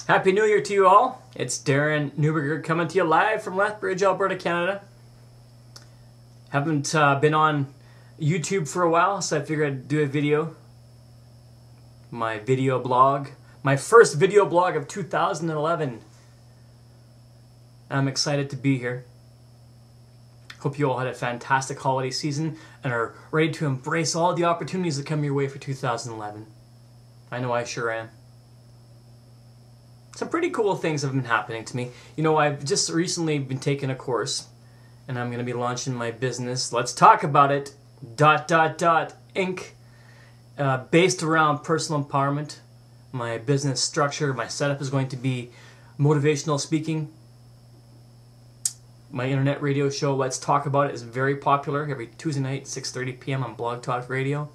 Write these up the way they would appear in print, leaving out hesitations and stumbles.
Happy New Year to you all. It's Darren Neuberger coming to you live from Lethbridge, Alberta, Canada. Haven't been on YouTube for a while, so I figured I'd do a video. My video blog. My first video blog of 2011. I'm excited to be here. Hope you all had a fantastic holiday season and are ready to embrace all the opportunities that come your way for 2011. I know I sure am. Some pretty cool things have been happening to me. You know, I've just recently been taking a course, and I'm going to be launching my business. Let's talk about it. Inc. Based around personal empowerment. My business structure, my setup is going to be motivational speaking. My internet radio show, Let's Talk About It, is very popular every Tuesday night, 6:30 p.m. on Blog Talk Radio.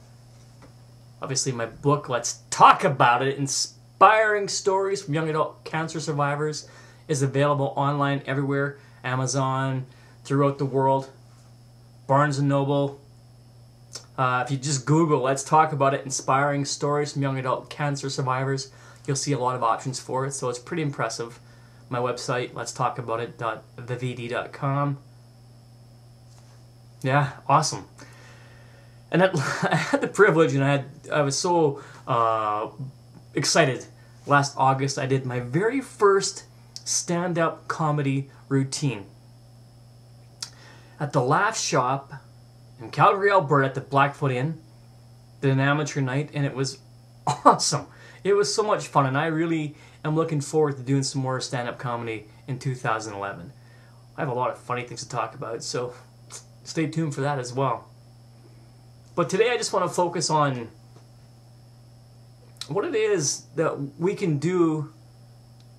Obviously, my book, Let's Talk About It, Inspiring Stories from Young Adult Cancer Survivors, is available online everywhere. Amazon, throughout the world. Barnes & Noble. If you just Google Let's Talk About It, Inspiring Stories from Young Adult Cancer Survivors, you'll see a lot of options for it, so it's pretty impressive. My website, letstalkaboutit.thevd.com. Yeah, awesome. And I had the privilege, and I was so excited. Last August, I did my very first stand-up comedy routine at the Laugh Shop in Calgary, Alberta, at the Blackfoot Inn. Did an amateur night, and it was awesome. It was so much fun, and I really am looking forward to doing some more stand-up comedy in 2011. I have a lot of funny things to talk about, so stay tuned for that as well. But today I just want to focus on what it is that we can do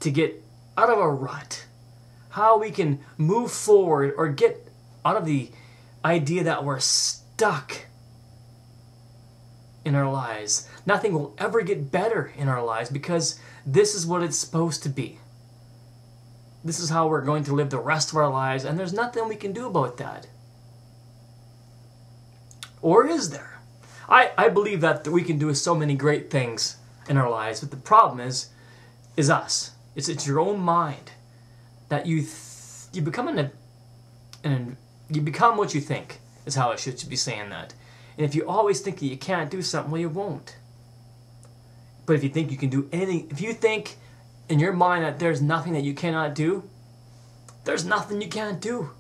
to get out of a rut. How we can move forward or get out of the idea that we're stuck in our lives. Nothing will ever get better in our lives because this is what it's supposed to be. This is how we're going to live the rest of our lives, and there's nothing we can do about that. Or is there? I believe that we can do so many great things in our lives, but the problem is us. It's your own mind that you become you become what you think, is how I should be saying that. And if you always think that you can't do something, well, you won't. But if you think you can do anything, if you think in your mind that there's nothing that you cannot do, there's nothing you can't do.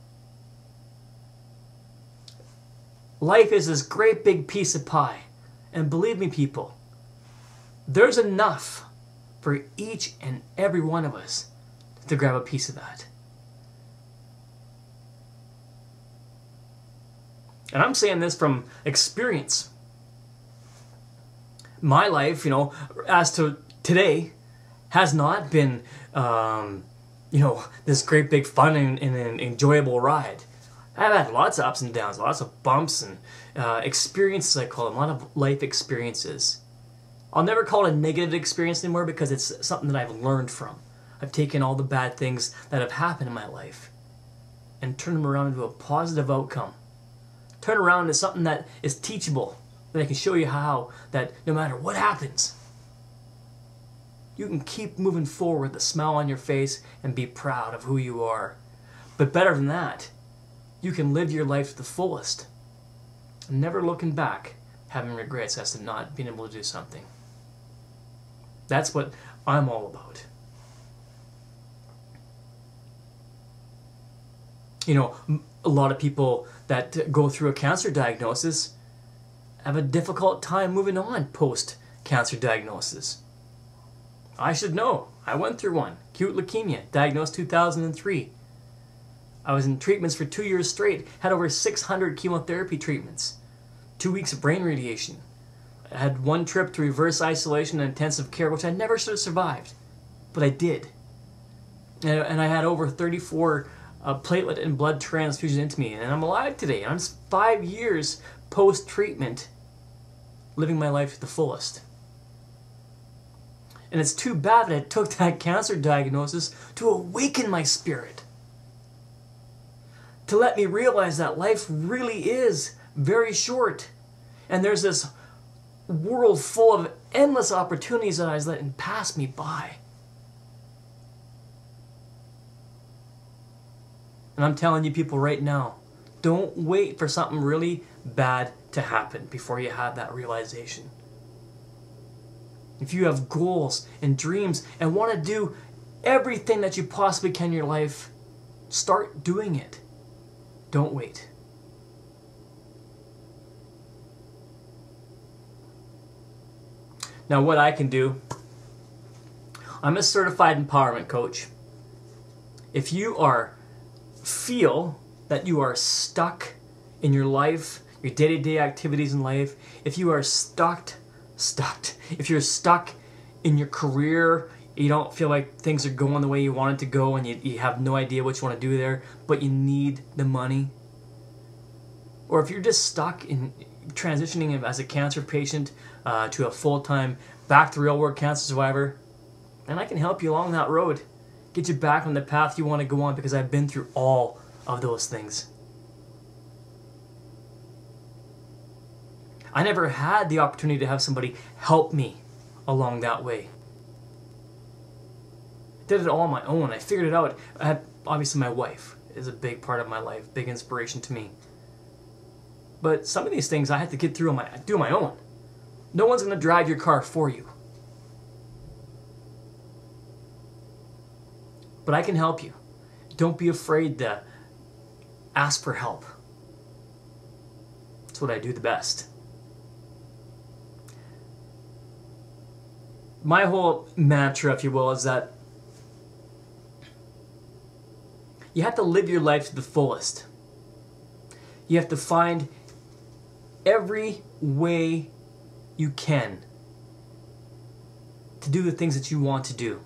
Life is this great big piece of pie. And believe me, people, there's enough for each and every one of us to grab a piece of that. And I'm saying this from experience. My life, you know, as to today, has not been, you know, this great big fun and an enjoyable ride. I've had lots of ups and downs, lots of bumps and experiences, I call them, a lot of life experiences. I'll never call it a negative experience anymore because it's something that I've learned from. I've taken all the bad things that have happened in my life and turned them around into a positive outcome. Turn around into something that is teachable, that I can show you how that no matter what happens, you can keep moving forward with a smile on your face and be proud of who you are. But better than that, you can live your life to the fullest, never looking back, having regrets as to not being able to do something. That's what I'm all about. You know, a lot of people that go through a cancer diagnosis have a difficult time moving on post-cancer diagnosis. I should know. I went through one. Acute leukemia, diagnosed 2003. I was in treatments for 2 years straight, had over 600 chemotherapy treatments, 2 weeks of brain radiation. I had one trip to reverse isolation and intensive care, which I never should have survived, but I did. And I had over 34 platelet and blood transfusions into me, and I'm alive today. I'm 5 years post-treatment, living my life to the fullest. And it's too bad that I took that cancer diagnosis to awaken my spirit. To let me realize that life really is very short. And there's this world full of endless opportunities that I was letting pass me by. And I'm telling you people right now, don't wait for something really bad to happen before you have that realization. If you have goals and dreams and want to do everything that you possibly can in your life, start doing it. Don't wait. Now what I can do, I'm a certified empowerment coach. If you feel that you are stuck in your life, your day-to-day activities in life, if you are if you're stuck in your career, you don't feel like things are going the way you want it to go, and you have no idea what you want to do there, but you need the money, or if you're just stuck in transitioning as a cancer patient to a full-time back to real world cancer survivor, and I can help you along that road, get you back on the path you want to go on, because I've been through all of those things. I never had the opportunity to have somebody help me along that way. I did it all on my own. I figured it out. Obviously my wife is a big part of my life, big inspiration to me. But some of these things I had to get through on my own. No one's going to drive your car for you. But I can help you. Don't be afraid to ask for help. That's what I do the best. My whole mantra, if you will, is that you have to live your life to the fullest. You have to find every way you can to do the things that you want to do.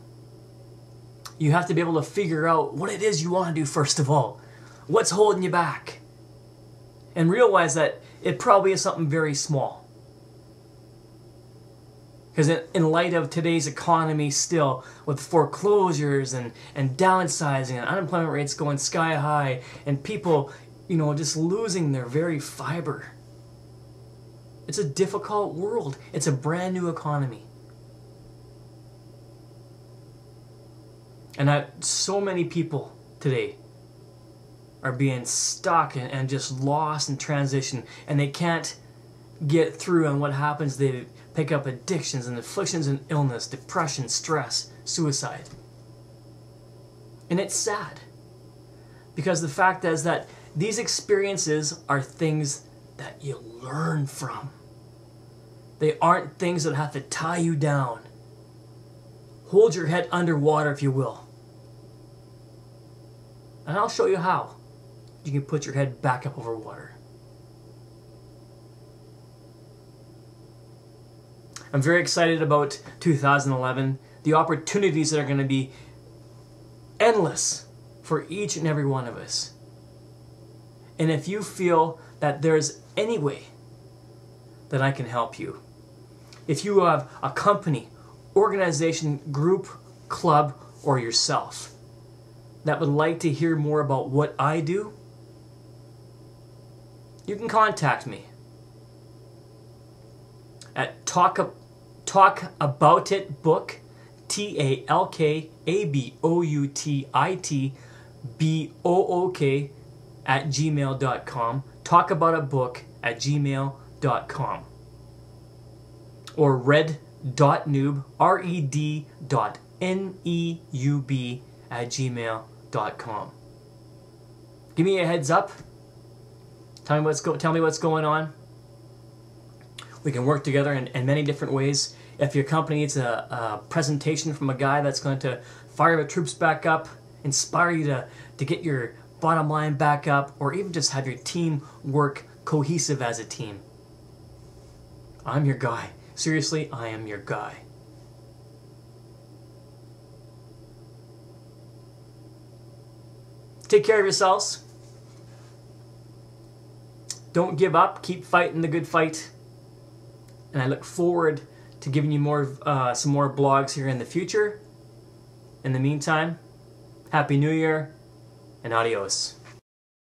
You have to be able to figure out what it is you want to do first of all. What's holding you back? And realize that it probably is something very small. Because in light of today's economy still, with foreclosures and downsizing and unemployment rates going sky high, and people, just losing their very fiber. It's a difficult world. It's a brand new economy. And so many people today are being stuck and just lost in transition, and they can't get through. And what happens, they pick up addictions and afflictions and illness, depression, stress, suicide. And it's sad, because the fact is that these experiences are things that you learn from. They aren't things that have to tie you down. Hold your head underwater, if you will. And I'll show you how you can put your head back up over water. I'm very excited about 2011, the opportunities that are going to be endless for each and every one of us. And if you feel that there's any way that I can help you, if you have a company, organization, group, club, or yourself that would like to hear more about what I do, you can contact me at talkaboutitbook, talkaboutitbook @gmail.com, talkaboutitbook@gmail.com, or red.neub, red.neub @gmail.com. Give me a heads up. Tell me what's going on. We can work together in many different ways. If your company needs a presentation from a guy that's going to fire the troops back up, inspire you to get your bottom line back up, or even just have your team work cohesive as a team, I'm your guy. Seriously, I am your guy. Take care of yourselves. Don't give up. Keep fighting the good fight. And I look forward to giving you some more blogs here in the future. In the meantime, Happy New Year and adios.